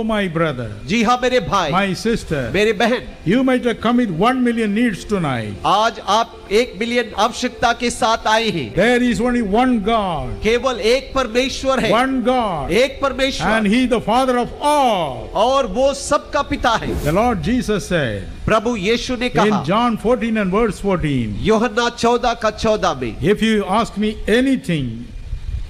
Oh, my brother, जी हाँ मेरे भाई, my sister, मेरे बहन, you might have come with 1 million needs tonight. आज आप 1 मिलियन आवश्यकता के साथ आए हैं। There is only one God, केवल एक परमेश्वर है, one God, एक परमेश्वर, and He the Father of all. और वो सबका पिता है। The Lord Jesus said प्रभु यीशु ने in कहा John 14 and verse 14, यूहन्ना 14 का 14 में, if you ask me anything,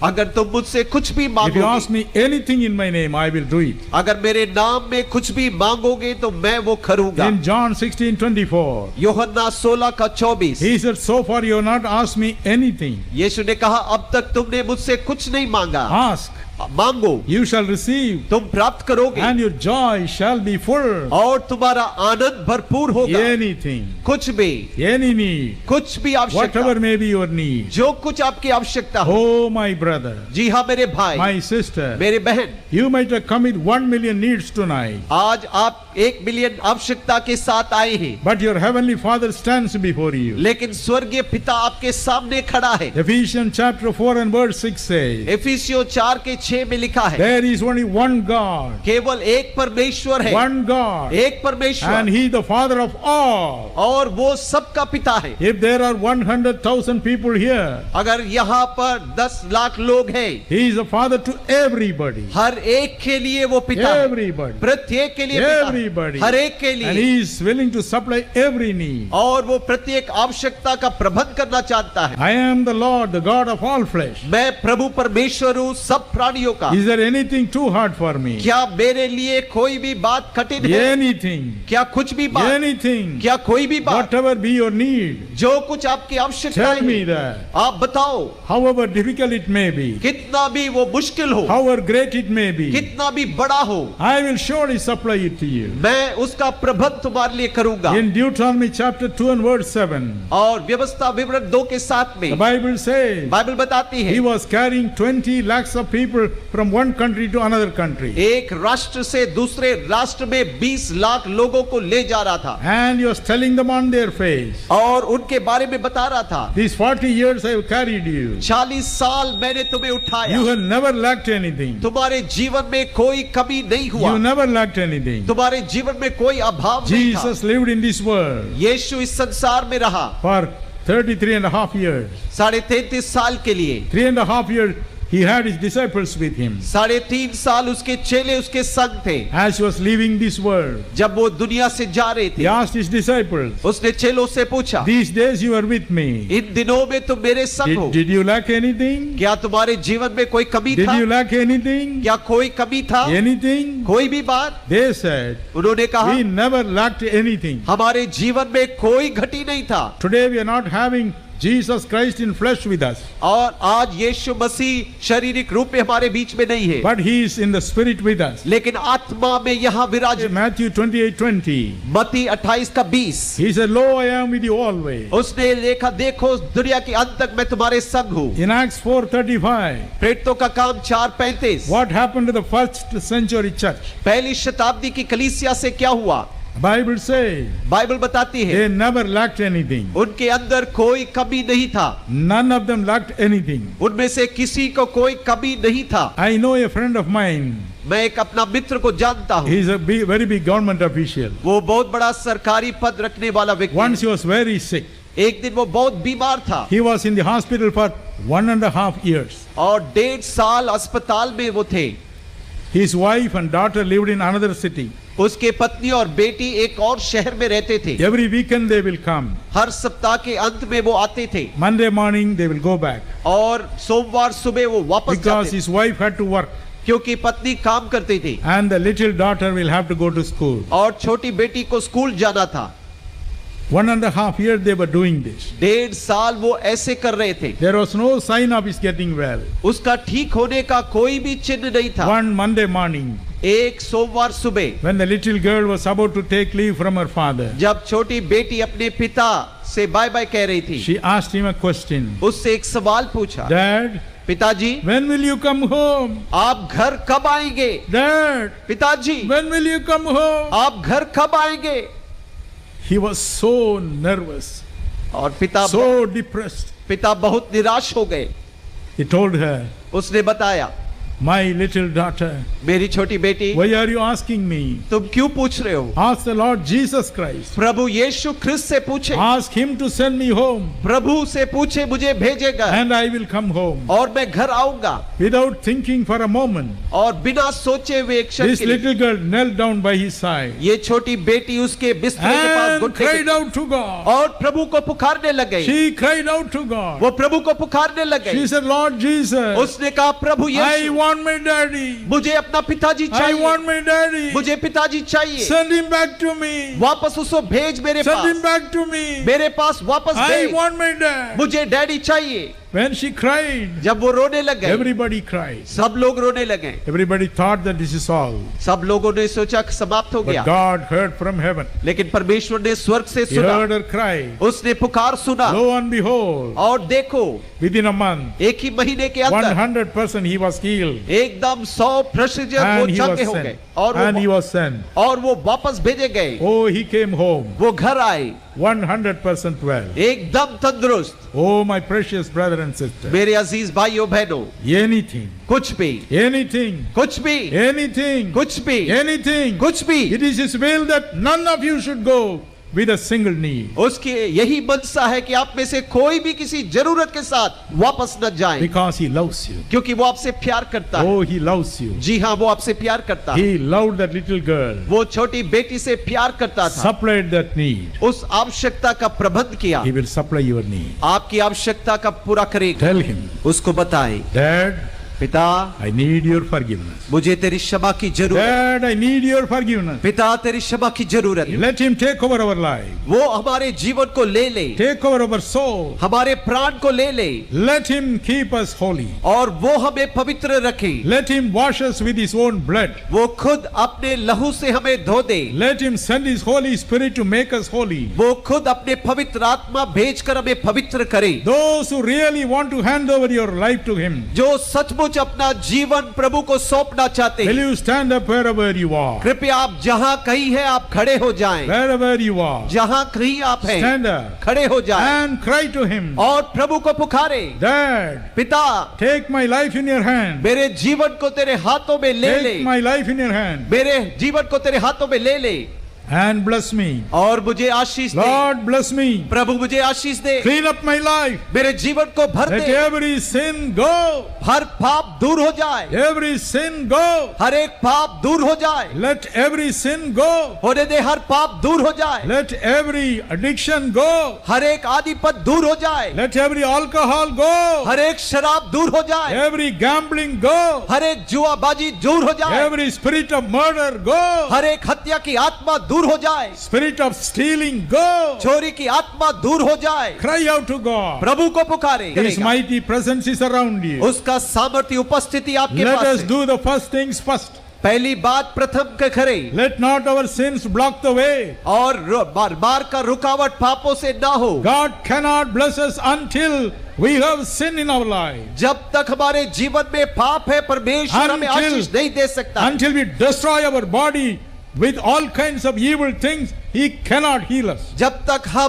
अगर तुम मुझसे कुछ भी if you मांगोगे, ask me anything in my name, I will do it. अगर मेरे नाम में कुछ भी मांगोगे तो मैं वो करूंगा। In John 16:24, यूहन्ना 16 का 24, He said, so far you have not asked me anything. यीशु ने कहा अब तक तुमने मुझसे कुछ नहीं मांगा, Ask, मांगो you shall receive, तुम प्राप्त करोगे, and your joy shall be full. और तुम्हारा आनंद भरपूर होगा। Anything, कुछ भी, any need, कुछ भी आवश्यकता, whatever may be your need. जो कुछ आपकी आवश्यकता हो। Oh, my brother, जी हाँ मेरे भाई, my sister, मेरे बहन, you might have come with 1 million needs tonight, आज आप 1 मिलियन आवश्यकता के साथ आए हैं, but your heavenly Father stands before you. लेकिन स्वर्गीय पिता आपके सामने खड़ा है। Ephesians chapter 4 and verse 6 says, इफिसियों 4 के 6 में लिखा है, there is only one God, केवल एक परमेश्वर है, one God, एक परमेश्वर, and He the Father of all. और वो सबका पिता है। If there are 100,000 people here, अगर यहाँ पर 10 लाख लोग हैं, He is a father to everybody. हर एक के लिए वो पिता है, Everybody. प्रत्येक के लिए पिता है, Everybody. हर एक के And लिए, He is willing to supply every need. और वो प्रत्येक आवश्यकता का प्रबंध करना चाहता है। I am the Lord, the God of all flesh. मैं प्रभु परमेश्वर हूँ सब प्राणियों का। Is there anything too hard for me? क्या मेरे लिए कोई भी बात कठिन है? Anything. क्या कुछ भी बात, Anything. क्या कोई भी बात, Whatever be your need, जो कुछ आपकी आवश्यकता tell me है, that. आप बताओ। However difficult it may be, कितना भी वो मुश्किल हो, however great it may be, कितना भी बड़ा हो, I will surely supply it to you. मैं उसका प्रबंध तुम्हारे लिए करूंगा। In Deuteronomy chapter 2 and verse 7, और व्यवस्था विवरण 2 के 7 में the Bible says, बाइबल बताती है, He was carrying 20 lakhs of people from one country to another country. एक राष्ट्र से दूसरे राष्ट्र में 20 लाख लोगों को ले जा रहा था, And He was telling them on their face, और उनके बारे में बता रहा था, these 40 years I have carried you. 40 साल मैंने तुम्हें You उठाया, have never lacked anything. तुम्हारे जीवन में कोई कमी नहीं हुआ, You never lacked anything. तुम्हारे जीवन में कोई अभाव नहीं था। Jesus lived in this world यीशु इस संसार में रहा for 33 and a half years. 33.5 साल के लिए, 3.5 years He had His disciples with Him. 3.5 साल उसके चेले उसके संग थे। As He was leaving this world, जब वो दुनिया से जा रहे He थे, asked His disciples, उसने चेलों से पूछा, these days you are with me. इन दिनों में तुम मेरे संग हो, Did you lack anything? क्या तुम्हारे जीवन में कोई कमी Did था? you lack anything? क्या कोई कमी था? Anything? कोई भी बात? They said, उन्होंने कहा, we never lacked anything. हमारे जीवन में कोई घटी नहीं था। Today we are not having Jesus Christ in flesh with us, और आज यीशु मसीह शारीरिक रूप में हमारे बीच में नहीं है, but He is in the spirit with us. लेकिन आत्मा में यहाँ विराज। Matthew 28:20. मत्ती 28 का 20, He said, lo, I am with you always. उसने लिखा, देखो दुनिया के अंत तक मैं तुम्हारे संग हूँ। In Acts 4:35, प्रेरितों का काम 4:35, what happened to the first century church? पहली शताब्दी की कलीसिया से क्या हुआ? The Bible says, बाइबल बताती है, they never lacked anything. उनके अंदर कोई कमी नहीं था, None of them lacked anything. उनमें से किसी को कोई कमी नहीं था। I know a friend of mine. मैं एक अपना मित्र को जानता हूँ, He is a very big government official. वो बहुत बड़ा सरकारी पद रखने वाला व्यक्ति है। Once he was very sick. एक दिन वो बहुत बीमार था, He was in the hospital for 1.5 years. और 1.5 साल अस्पताल में वो थे। His wife and daughter lived in another city. उसके पत्नी और बेटी एक और शहर में रहते थे। Every weekend they will come. हर सप्ताह के अंत में वो आते थे, Monday morning they will go back. और सोमवार सुबह वो वापस Because जाते थे, his wife had to work. क्योंकि पत्नी काम करती थी And the little daughter will have to go to school. और छोटी बेटी को स्कूल जाना था। 1.5 years they were doing this. 1.5 साल वो ऐसे कर रहे थे। There was no sign of his getting well. उसका ठीक होने का कोई भी चिन्ह नहीं था। One Monday morning, एक सोमवार सुबह, when the little girl was about to take leave from her father, जब छोटी बेटी अपने पिता से बाय बाय कह रही थी, she asked him a question. उससे एक सवाल पूछा, Dad, पिताजी when will you come home? आप घर कब आएंगे? Dad, पिताजी when will you come home? आप घर कब आएंगे? He was so nervous, और पिता so depressed. बहुत निराश हो गए। He told her, उसने बताया, My little daughter, मेरी छोटी बेटी, why are you asking me? तुम क्यों पूछ रहे हो? Ask the Lord Jesus Christ. प्रभु यीशु ख्रिस्त से पूछे, Ask him to send me home, प्रभु से पूछे मुझे भेजेगा and I will come home. और मैं घर आऊंगा। Without thinking for a moment, और बिना सोचे हुए एक क्षण this के लिए little girl knelt down by his side ये छोटी बेटी उसके बिस्तर के पास and घुटने cried take- out to God. और प्रभु को पुकारने लग गई। She cried out to God. वो प्रभु को पुकारने लग She गई। said, Lord Jesus, उसने कहा प्रभु I Yeshu, want my daddy. मुझे अपना पिताजी I चाहिए, want my daddy. मुझे पिताजी चाहिए, Send him back to me. वापस उसको भेज मेरे Send him pass, back to me. मेरे पास वापस I भेज, want my dad. मुझे डैडी चाहिए। When she cried, जब वो रोने लग गए, everybody cried. सब लोग रोने लगे। Everybody thought that this is all. सब लोगों ने सोचा कि समाप्त हो But गया, God heard from heaven. लेकिन परमेश्वर ने स्वर्ग से He सुना, heard her cry. उसने पुकार सुना। Lo and behold, और देखो within a month, एक ही महीने के अंदर 100% he was healed. एकदम 100% वो And he चंगे was हो गए sent. और And he वो was sent. और वो वापस भेजे गए। Oh, he came home वो घर आए 100% well. एकदम तंदुरुस्त। Oh, my precious brother and sister. मेरे अजीज भाइयों बहनों, Anything, कुछ भी anything, कुछ भी anything, कुछ भी anything. कुछ भी It is his will that none of you should go with a single need. उसकी यही मनसा है कि आप में से कोई भी किसी जरूरत के साथ वापस न जाए, Because he loves you. क्योंकि वो आपसे प्यार करता है। Oh, he loves you. जी हाँ, वो आपसे प्यार करता है। He loved that little girl. वो छोटी बेटी से प्यार करता था, Supplied that need. उस आवश्यकता का प्रबंध किया। He will supply your need. आपकी आवश्यकता का पूरा करेगा। Tell him, उसको बताएं, Dad, पिता I need your forgiveness. मुझे तेरी क्षमा की जरूरत है। Dad, I need your forgiveness. पिता तेरी क्षमा की जरूरत है। Let him take over our life. वो हमारे जीवन को ले ले, Take over our soul. हमारे प्राण को ले ले, Let him keep us holy. और वो हमें पवित्र रखे। Let him wash us with his own blood. वो खुद अपने लहू से हमें धो दे। Let him send his Holy Spirit to make us holy. वो खुद अपने पवित्र आत्मा भेजकर हमें पवित्र करे। Those who really want to hand over your life to him, जो सचमुच अपना जीवन प्रभु को सौंपना चाहते will हैं, you stand up wherever you are? कृपया आप जहां कहीं हैं आप खड़े हो जाएं। Wherever you are, जहां कहीं आप हैं stand up खड़े हो जाएं and cry to him. और प्रभु को पुकारे, Dad, पिता take my life in your hand. मेरे जीवन को तेरे हाथों में ले ले, Take my life in your hand मेरे जीवन को तेरे हाथों में ले ले and bless me. और मुझे आशीष दे। Lord, bless me. प्रभु मुझे आशीष दे, Clean up my life. मेरे जीवन को भर Let दे, every sin go. हर पाप दूर हो जाए, Every sin go. हर एक पाप दूर हो जाए, Let every sin go. होने दे हर पाप दूर हो जाए, Let every addiction go. हर एक आदिपत दूर हो जाए, Let every alcohol go. हर एक शराब दूर हो जाए, Every gambling go. हर एक जुआबाजी दूर हो जाए, Every spirit of murder go. हर एक हत्या की आत्मा दूर हो जाए, Spirit of stealing go. चोरी की आत्मा दूर हो जाए। Cry out to God. प्रभु को पुकारे, His mighty presence is around you. उसका सामर्थ्य उपस्थिति आपके Let पास us है। do the first things first. पहली बात प्रथम के खरे, Let not our sins block the way. और बार बार का रुकावट पापों से ना हो। God cannot bless us until we have sin in our life. जब तक हमारे जीवन में पाप है, परमेश्वर हमें Until- आशीष नहीं दे सकता। Until we destroy our body with all kinds of evil things, He cannot heal us. जब तक हम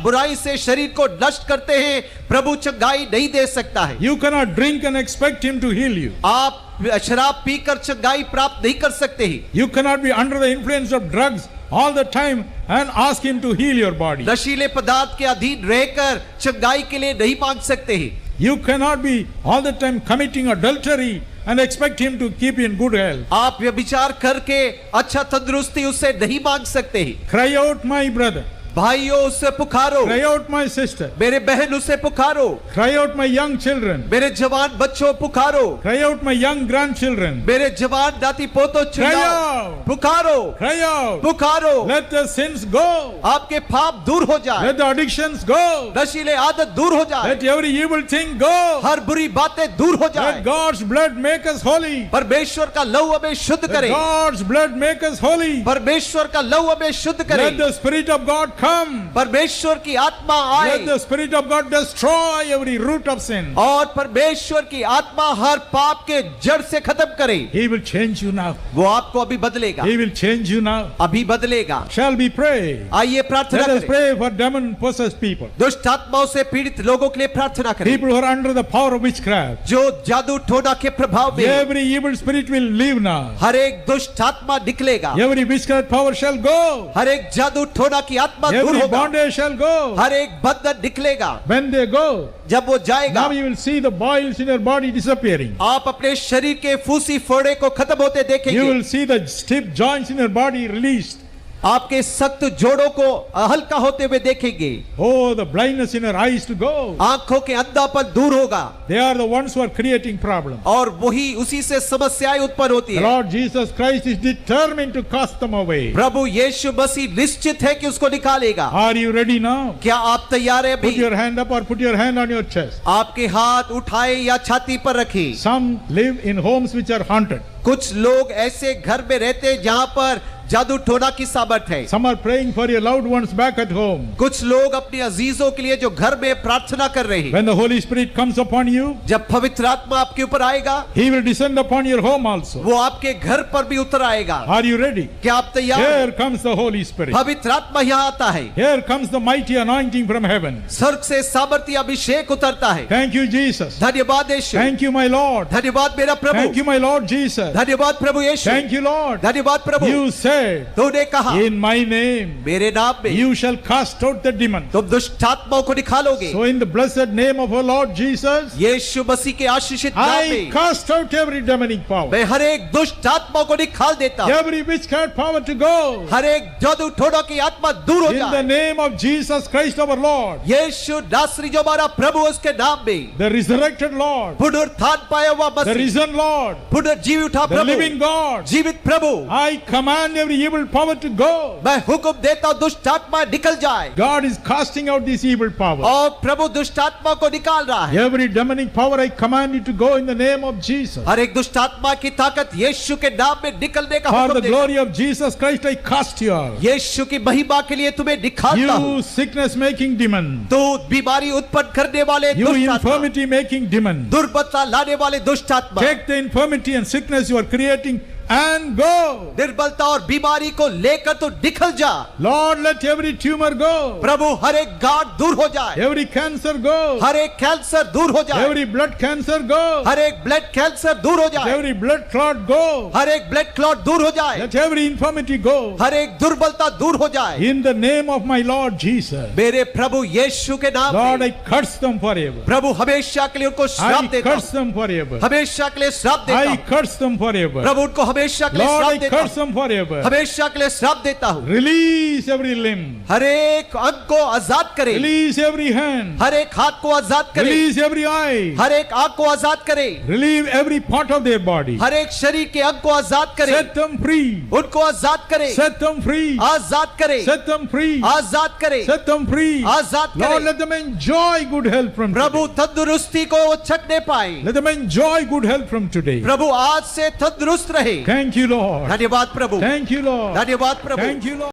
बुराई से शरीर को नष्ट करते हैं, प्रभु चंगाई नहीं दे सकता है। You cannot drink and expect Him to heal you. आप शराब पीकर चंगाई प्राप्त नहीं कर सकते हैं। You cannot be under the influence of drugs all the time and ask Him to heal your body. नशीले पदार्थ के अधीन रहकर चंगाई के लिए नहीं मांग सकते हैं। You cannot be all the time committing adultery and expect Him to keep you in good health. आप व्यभिचार करके अच्छा तंदुरुस्ती उससे नहीं मांग सकते हैं। Cry out, my brother. भाइयों उससे पुकारो, Cry out, my sister. मेरे बहन उससे पुकारो, Cry out, my young children. मेरे जवान बच्चों पुकारो, Cry out, my young grandchildren. मेरे जवान नाती पोतों चिल्लाओ, out. Pukaro Cry out. Pukaro. Let the sins go. आपके पाप दूर हो जाए, Let the addictions go. नशीले आदत दूर हो जाए, Let every evil thing go. हर बुरी बातें दूर हो जाए। Let God's blood make us holy. परमेश्वर का लहू हमें शुद्ध Let करे, God's blood make us holy. परमेश्वर का लहू हमें शुद्ध करे। Let the Spirit of God come. परमेश्वर की आत्मा आए Let the Spirit of God destroy every root of sin. और परमेश्वर की आत्मा हर पाप के जड़ से खत्म करे। He will change you now. वो आपको अभी बदलेगा, He will change you now. अभी बदलेगा। Shall we pray? आइए प्रार्थना Let us करें। pray for demon-possessed people. दुष्ट आत्माओं से पीड़ित लोगों के लिए प्रार्थना करें, People who are under the power of witchcraft. जो जादू टोना के प्रभाव में। Every evil spirit will leave now. हर एक दुष्ट आत्मा निकलेगा, Every witchcraft power shall go. हर एक जादू टोना की आत्मा दूर Every होगा, bondage shall go. हर एक बंधन निकलेगा। When they go, जब वो जाएगा, now you will see the boils in your body disappearing. आप अपने शरीर के फूसी फोड़े को खत्म होते You देखेंगे, will see the stiff joints in your body released. आपके सख्त जोड़ों को हल्का होते हुए देखेंगे, Oh, the blindness in your eyes to go. आंखों के अंधापन दूर होगा, They are the ones who are creating problems. और वही उसी से समस्याएं उत्पन्न होती The है। Lord Jesus Christ is determined to cast them away. प्रभु यीशु मसीह निश्चित है कि उसको निकालेगा। Are you ready now? क्या आप तैयार हैं Put अभी? your hand up or put your hand on your chest. आपके हाथ उठाए या छाती पर रखें। Some live in homes which are haunted. कुछ लोग ऐसे घर में रहते हैं जहाँ पर जादू टोना की सामर्थ है। Some are praying for your loved ones back at home. कुछ लोग अपने अजीजों के लिए जो घर में प्रार्थना कर रहे हैं, When the Holy Spirit comes upon you, जब पवित्र आत्मा आपके ऊपर आएगा, He will descend upon your home also. वो आपके घर पर भी उतर आएगा। Are you ready? क्या आप तैयार हैं? Here comes the Holy Spirit. पवित्र आत्मा यहाँ आता है, Here comes the mighty anointing from heaven. स्वर्ग से सामर्थ्य अभिषेक उतरता है। Thank you, Jesus. धन्यवाद यीशु, Thank you, my Lord. धन्यवाद मेरा प्रभु, Thank you, my Lord Jesus. धन्यवाद प्रभु यीशु, Thank you, Lord. धन्यवाद प्रभु। You said, तूने कहा in my name, मेरे नाम में you shall cast out the demon. तुम दुष्ट आत्माओं को निकालोगे। So in the blessed name of our Lord Jesus, यीशु मसीह के आशीषित नाम I में cast out every demonic power. मैं हर एक दुष्ट आत्मा को निकाल देता हूँ। Every witchcraft power to go. हर एक जादू टोना की आत्मा दूर हो In the जाए। name of Jesus Christ our Lord, यीशु नासरी जो हमारा प्रभु है, उसके नाम में the resurrected Lord, पुनरुत्थान पाया हुआ the मसीह, risen Lord, पुनर्जीवित उठा the प्रभु, living God, जीवित प्रभु, I command every evil power to go. मैं हुक्म देता हूँ दुष्ट आत्मा निकल जाए। God is casting out this evil power. और प्रभु दुष्ट आत्मा को निकाल रहा है। Every demonic power I command you to go in the name of Jesus. हर एक दुष्ट आत्मा की ताकत यीशु के नाम में निकलने का For हुक्म the देता glory of Jesus Christ I cast you out. हूँ। यीशु की महिमा के लिए तुम्हें निकालता हूँ। You sickness making demon. तो बीमारी उत्पन्न करने वाले You दुष्ट आत्मा, infirmity making demon. दुर्बलता लाने वाले दुष्ट आत्मा, Take the infirmity and sickness you are creating and go. निर्बलता और बीमारी को लेकर तो निकल जा। Lord, let every tumor go. प्रभु हर एक गांठ दूर हो जाए, Every cancer go. हर एक कैंसर दूर हो जाए, Every blood cancer go. हर एक ब्लड कैंसर दूर हो जाए, Every blood clot go. हर एक ब्लड क्लॉट दूर हो जाए, Let every infirmity go. हर एक दुर्बलता दूर हो जाए। In the name of my Lord Jesus. मेरे प्रभु यीशु के नाम Lord, में I curse them forever. प्रभु हमेशा के लिए उनको श्राप I देता curse हूँ, them forever. हमेशा के लिए श्राप देता I हूँ। curse them forever. प्रभु उनको हमेशा के लिए Lord, श्राप I देता curse हूँ, them forever. हमेशा के लिए श्राप देता हूँ। Release every limb. हर एक अंग को आजाद करे, Release every hand. हर एक हाथ को आजाद करे, Release every eye. हर एक आंख को आजाद करे, Relieve every part of their body. हर एक शरीर के अंग को आजाद करे, Set them free. उनको आजाद करे, Set them free. आजाद करे, Set them free. आजाद करे, Set them free. आजाद Lord, करे। let them enjoy good health from Prabhu today. तंदुरुस्ती को चखने पाए, Let them enjoy good health from today. प्रभु आज से तंदुरुस्त रहे। Thank you, Lord. धन्यवाद प्रभु, Thank you, Lord. धन्यवाद प्रभु। Thank you, Lord.